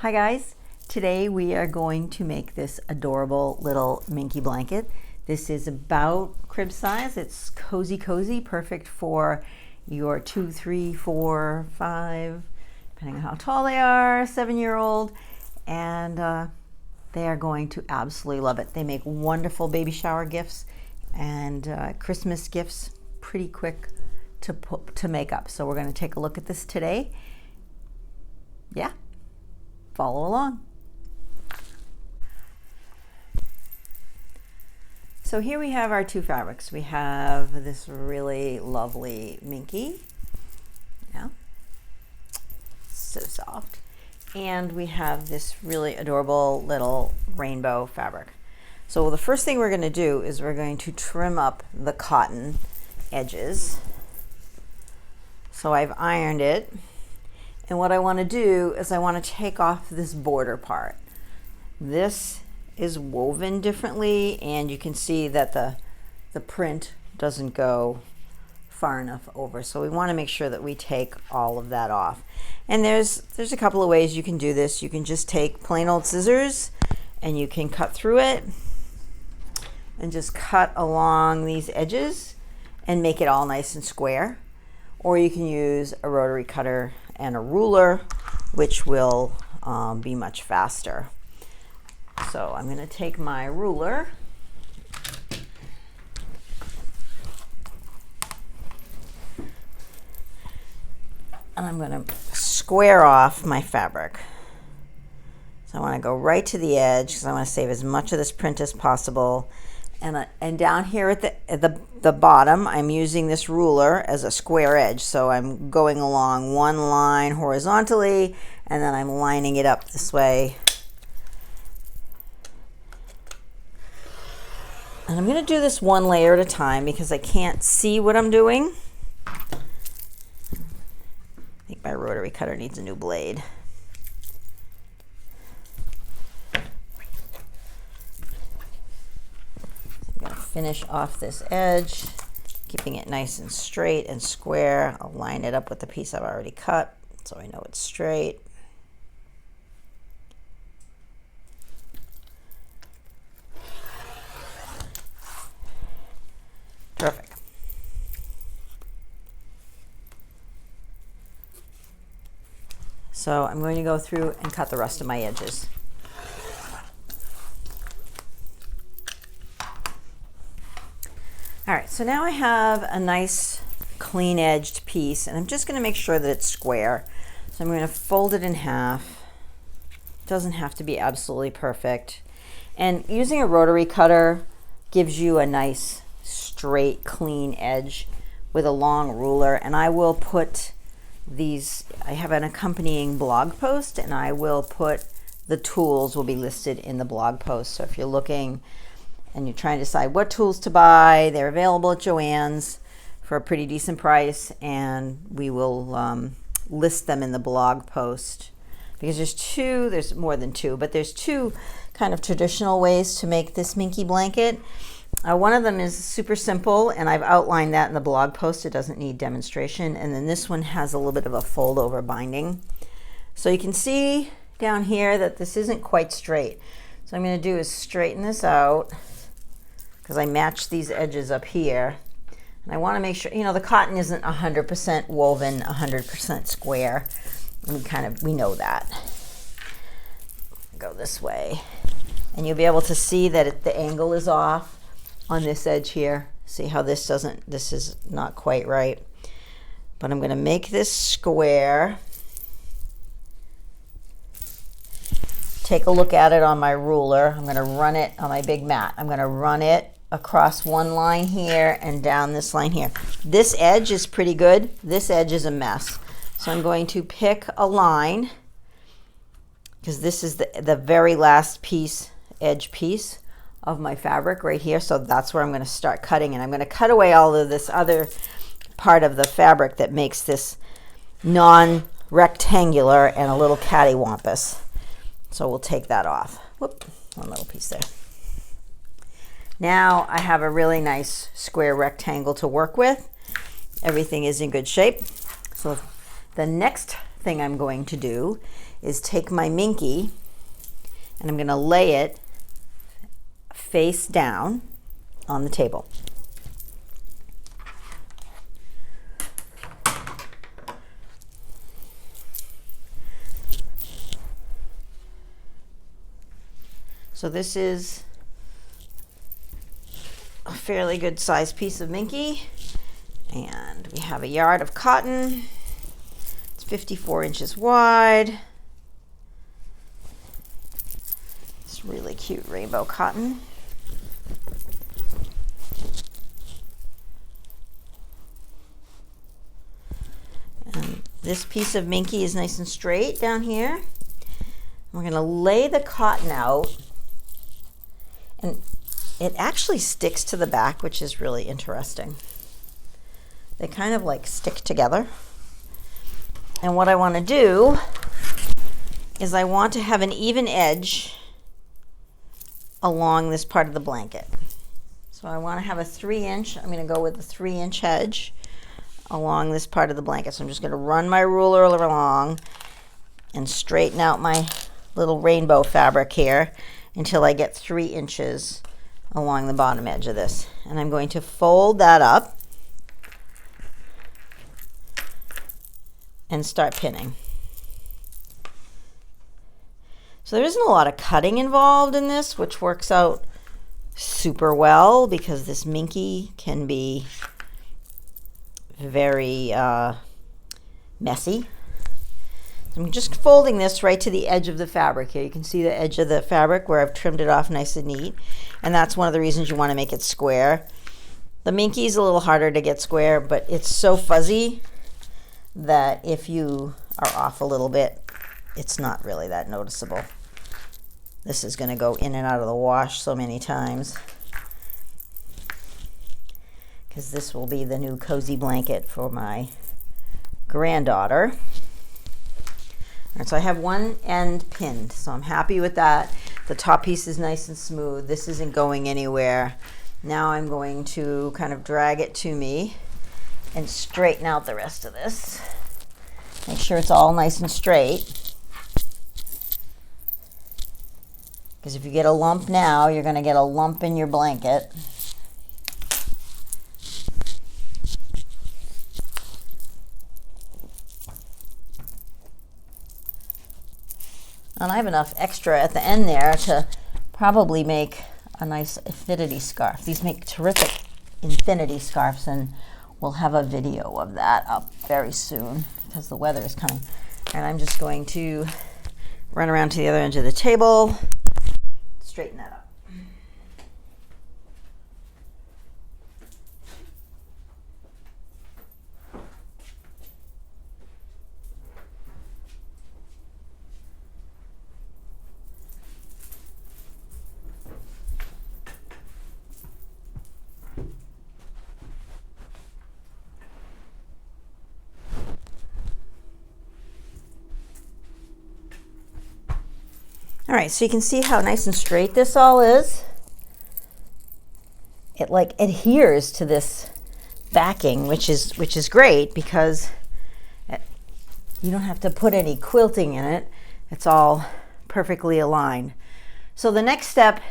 Hi guys, today we are going to make this adorable little Minky blanket. This is about crib size. It's cozy, perfect for your 2, 3, 4, 5, depending on how tall they are, 7-year-old, and they are going to absolutely love it. They make wonderful baby shower gifts and Christmas gifts, pretty quick to make up. So we're going to take a look at this today. Yeah. Follow along. So here we have our two fabrics. We have this really lovely Minky, yeah, so soft, and we have this really adorable little rainbow fabric. So the first thing we're going to do is we're going to trim up the cotton edges. So I've ironed it. And what I want to do is I want to take off this border part. This is woven differently, and you can see that the print doesn't go far enough over. So we want to make sure that we take all of that off. And there's a couple of ways you can do this. You can just take plain old scissors and you can cut through it and just cut along these edges and make it all nice and square. Or you can use a rotary cutter and a ruler, which will be much faster. So I'm going to take my ruler and I'm going to square off my fabric. So I want to go right to the edge because I want to save as much of this print as possible. And down here at the bottom, I'm using this ruler as a square edge. So I'm going along one line horizontally, and then I'm lining it up this way. And I'm going to do this one layer at a time because I can't see what I'm doing. I think my rotary cutter needs a new blade. Finish off this edge, keeping it nice and straight and square. I'll line it up with the piece I've already cut so I know it's straight. Perfect. So I'm going to go through and cut the rest of my edges. All right, so now I have a nice clean edged piece, and I'm just going to make sure that it's square. So I'm going to fold it in half. It doesn't have to be absolutely perfect. And using a rotary cutter gives you a nice straight clean edge with a long ruler. And I will put these, I have an accompanying blog post, and I will put the tools will be listed in the blog post. So if you're looking and you're trying to decide what tools to buy, they're available at Joann's for a pretty decent price, and we will list them in the blog post because there's more than two, but there's two kind of traditional ways to make this Minky blanket. One of them is super simple, and I've outlined that in the blog post. It doesn't need demonstration. And then this one has a little bit of a fold over binding. So you can see down here that this isn't quite straight. So what I'm going to do is straighten this out, because I matched these edges up here. And I want to make sure, the cotton isn't 100% woven, 100% square. We know that. Go this way. And you'll be able to see that the angle is off on this edge here. See how this is not quite right. But I'm going to make this square. Take a look at it on my ruler. I'm going to run it on my big mat. I'm going to run it across one line here and down this line here. This edge is pretty good. This edge is a mess. So I'm going to pick a line, because this is the very last edge piece of my fabric right here. So that's where I'm going to start cutting, and I'm going to cut away all of this other part of the fabric that makes this non-rectangular and a little cattywampus. So we'll take that off. Whoop, one little piece there. Now I have a really nice square rectangle to work with. Everything is in good shape. So the next thing I'm going to do is take my Minky and I'm going to lay it face down on the table. So this is a fairly good sized piece of Minky, and we have a yard of cotton. It's 54 inches wide. It's really cute rainbow cotton. And this piece of Minky is nice and straight down here. We're going to lay the cotton out, and it actually sticks to the back, which is really interesting. They kind of like stick together. And what I want to do is I want to have an even edge along this part of the blanket. So I want to have a 3-inch, I'm going to go with a 3-inch edge along this part of the blanket. So I'm just going to run my ruler along and straighten out my little rainbow fabric here until I get 3 inches along the bottom edge of this. And I'm going to fold that up and start pinning. So there isn't a lot of cutting involved in this, which works out super well because this Minky can be very messy. I'm just folding this right to the edge of the fabric here. You can see the edge of the fabric where I've trimmed it off nice and neat. And that's one of the reasons you want to make it square. The Minky is a little harder to get square, but it's so fuzzy that if you are off a little bit, it's not really that noticeable. This is going to go in and out of the wash so many times because this will be the new cozy blanket for my granddaughter. All right, so I have one end pinned, so I'm happy with that. The top piece is nice and smooth. This isn't going anywhere. Now I'm going to kind of drag it to me and straighten out the rest of this. Make sure it's all nice and straight. Because if you get a lump now, you're going to get a lump in your blanket. And I have enough extra at the end there to probably make a nice infinity scarf. These make terrific infinity scarves, and we'll have a video of that up very soon because the weather is coming. And I'm just going to run around to the other end of the table, straighten that up. All right, so you can see how nice and straight this all is. It like adheres to this backing, which is great because you don't have to put any quilting in it. It's all perfectly aligned. So the next step,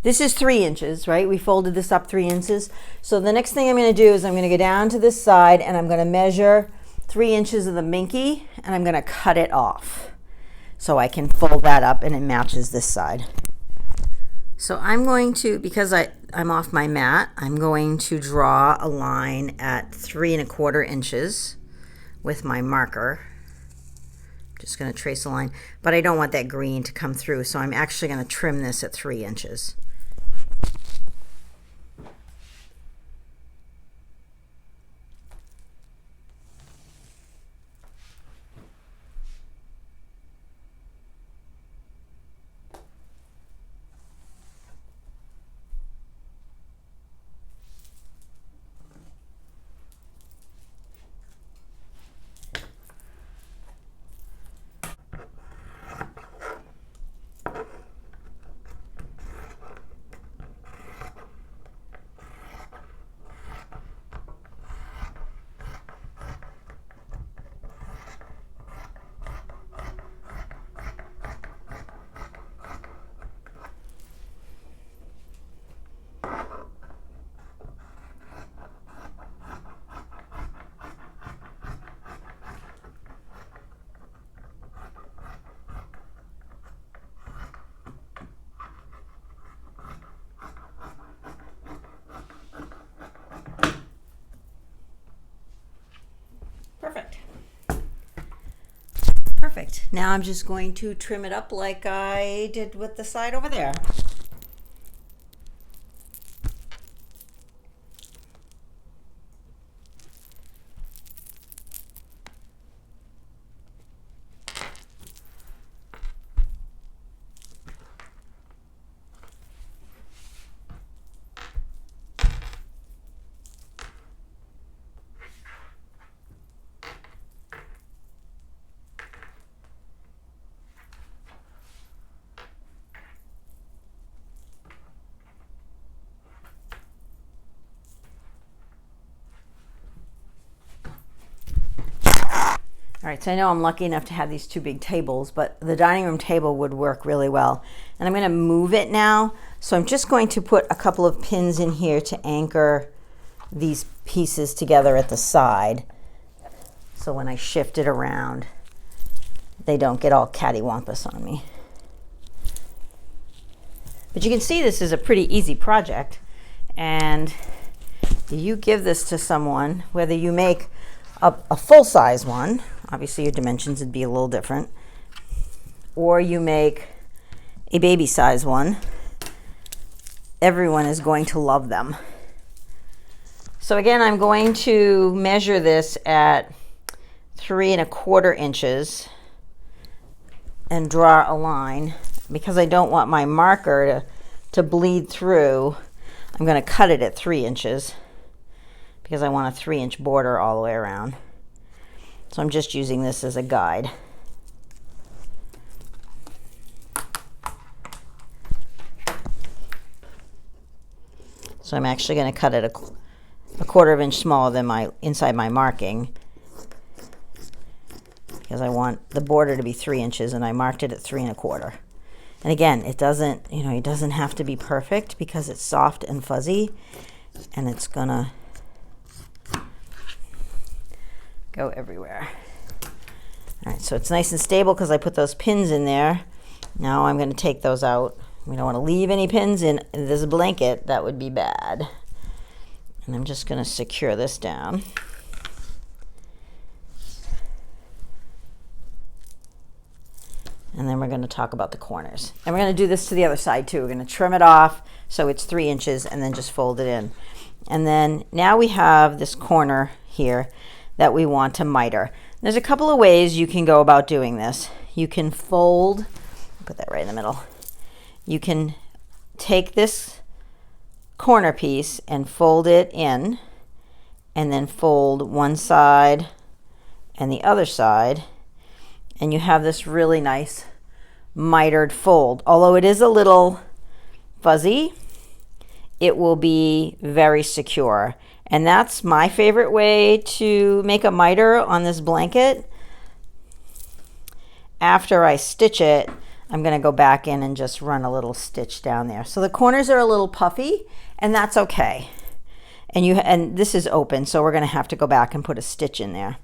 this is 3 inches, right? We folded this up 3 inches. So the next thing I'm going to do is I'm going to go down to this side and I'm going to measure 3 inches of the Minky and I'm going to cut it off. So I can fold that up and it matches this side. So I'm going to, because I'm off my mat, I'm going to draw a line at 3 1/4 inches with my marker. I'm just going to trace a line, but I don't want that green to come through, so I'm actually going to trim this at 3 inches. Perfect. Now I'm just going to trim it up like I did with the side over there. All right, so I know I'm lucky enough to have these two big tables, but the dining room table would work really well. And I'm going to move it now. So I'm just going to put a couple of pins in here to anchor these pieces together at the side. So when I shift it around, they don't get all cattywampus on me. But you can see this is a pretty easy project. And you give this to someone, whether you make a full-size one, obviously your dimensions would be a little different, or you make a baby size one, everyone is going to love them. So again, I'm going to measure this at 3¼ inches and draw a line. Because I don't want my marker to bleed through, I'm going to cut it at 3 inches because I want a 3-inch border all the way around. So I'm just using this as a guide. So I'm actually going to cut it a 1/4 inch smaller than my inside my marking because I want the border to be 3 inches, and I marked it at 3¼ And again, it doesn't, it doesn't have to be perfect because it's soft and fuzzy, and it's gonna go everywhere. All right, so it's nice and stable because I put those pins in there. Now I'm going to take those out. We don't want to leave any pins in this blanket. That would be bad. And I'm just going to secure this down. And then we're going to talk about the corners. And we're going to do this to the other side too. We're going to trim it off so it's 3 inches and then just fold it in. And then now we have this corner here that we want to miter. There's a couple of ways you can go about doing this. You can fold, put that right in the middle. You can take this corner piece and fold it in, and then fold one side and the other side, and you have this really nice mitered fold. Although it is a little fuzzy, it will be very secure. And that's my favorite way to make a miter on this blanket. After I stitch it, I'm going to go back in and just run a little stitch down there. So the corners are a little puffy, and that's okay. And this is open, so we're going to have to go back and put a stitch in there,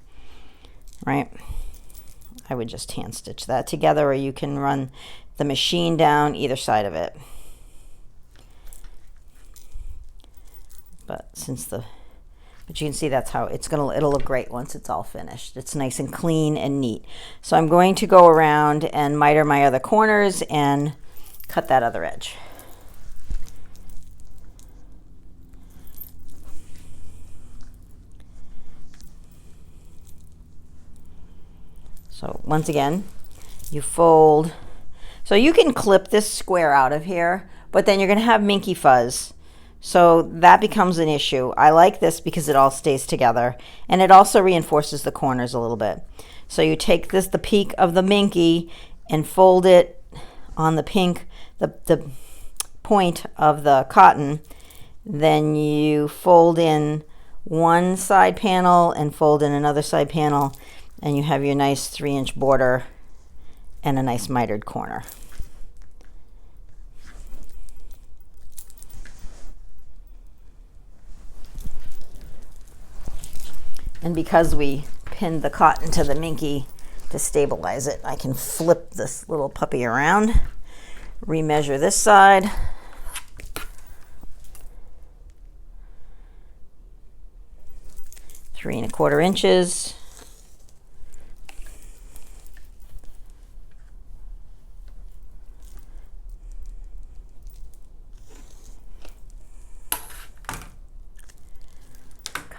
right? I would just hand stitch that together, or you can run the machine down either side of it. But you can see that's how it'll look great once it's all finished. It's nice and clean and neat. So I'm going to go around and miter my other corners and cut that other edge. So once again, you fold. So you can clip this square out of here, but then you're going to have minky fuzz. So that becomes an issue. I like this because it all stays together, and it also reinforces the corners a little bit. So you take the peak of the minky and fold it on the pink, the point of the cotton. Then you fold in one side panel and fold in another side panel, and you have your nice 3-inch border and a nice mitered corner. And because we pinned the cotton to the minky to stabilize it, I can flip this little puppy around, remeasure this side, (3¼ inches),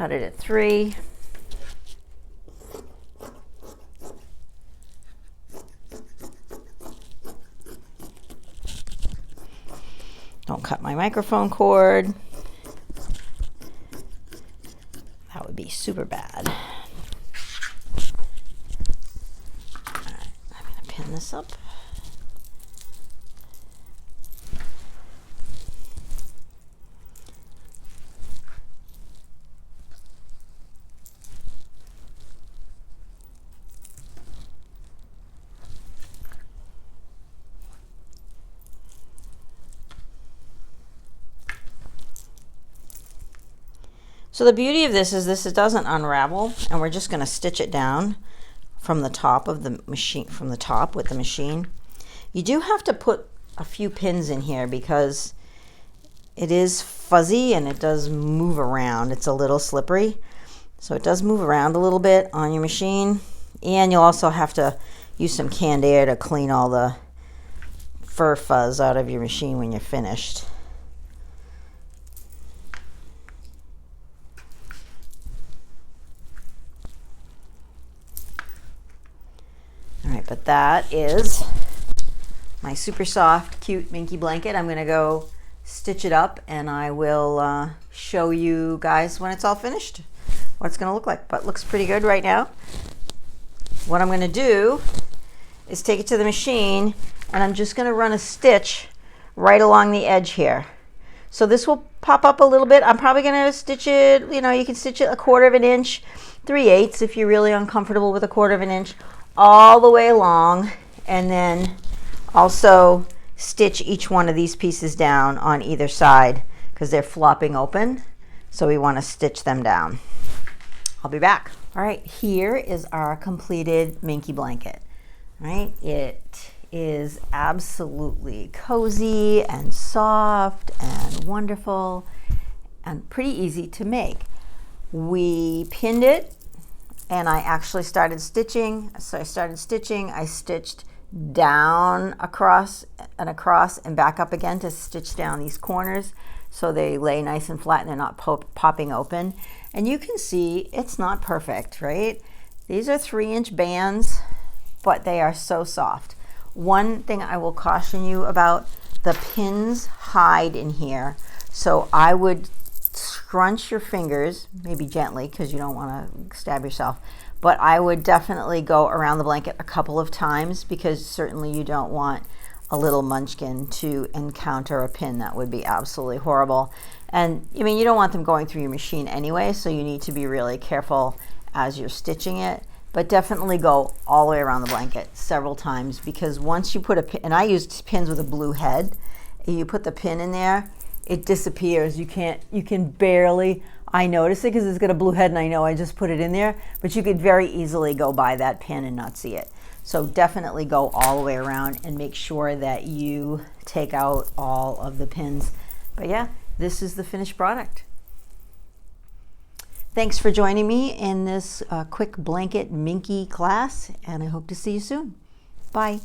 cut it at 3. Don't cut my microphone cord. That would be super bad. All right, I'm going to pin this up. So the beauty of this is it doesn't unravel, and we're just going to stitch it down from the top of the machine, from the top with the machine. You do have to put a few pins in here because it is fuzzy and it does move around. It's a little slippery, so it does move around a little bit on your machine. And you'll also have to use some canned air to clean all the fur fuzz out of your machine when you're finished. All right, but that is my super soft, cute Minky blanket. I'm gonna go stitch it up and I will show you guys when it's all finished what it's gonna look like, but it looks pretty good right now. What I'm gonna do is take it to the machine and I'm just gonna run a stitch right along the edge here. So this will pop up a little bit. I'm probably gonna stitch it, you know, you can stitch it 1/4 inch, 3/8 if you're really uncomfortable with 1/4 inch, all the way along, and then also stitch each one of these pieces down on either side because they're flopping open, so we want to stitch them down. I'll be back. All right, here is our completed Minky blanket. All right, it is absolutely cozy and soft and wonderful and pretty easy to make. We pinned it and I actually started stitching. So I started stitching, I stitched down across and back up again to stitch down these corners so they lay nice and flat and they're not popping open. And you can see it's not perfect, right? These are 3-inch bands, but they are so soft. One thing I will caution you about, the pins hide in here. So I would scrunch your fingers, maybe gently because you don't want to stab yourself, but I would definitely go around the blanket a couple of times because certainly you don't want a little munchkin to encounter a pin. That would be absolutely horrible. And I mean, you don't want them going through your machine anyway, so you need to be really careful as you're stitching it, but definitely go all the way around the blanket several times because once you put a pin, and I used pins with a blue head, you put the pin in there, it disappears. You can barely, I notice it because it's got a blue head and I know I just put it in there, but you could very easily go by that pin and not see it. So definitely go all the way around and make sure that you take out all of the pins. But yeah, this is the finished product. Thanks for joining me in this quick blanket Minky class, and I hope to see you soon. Bye.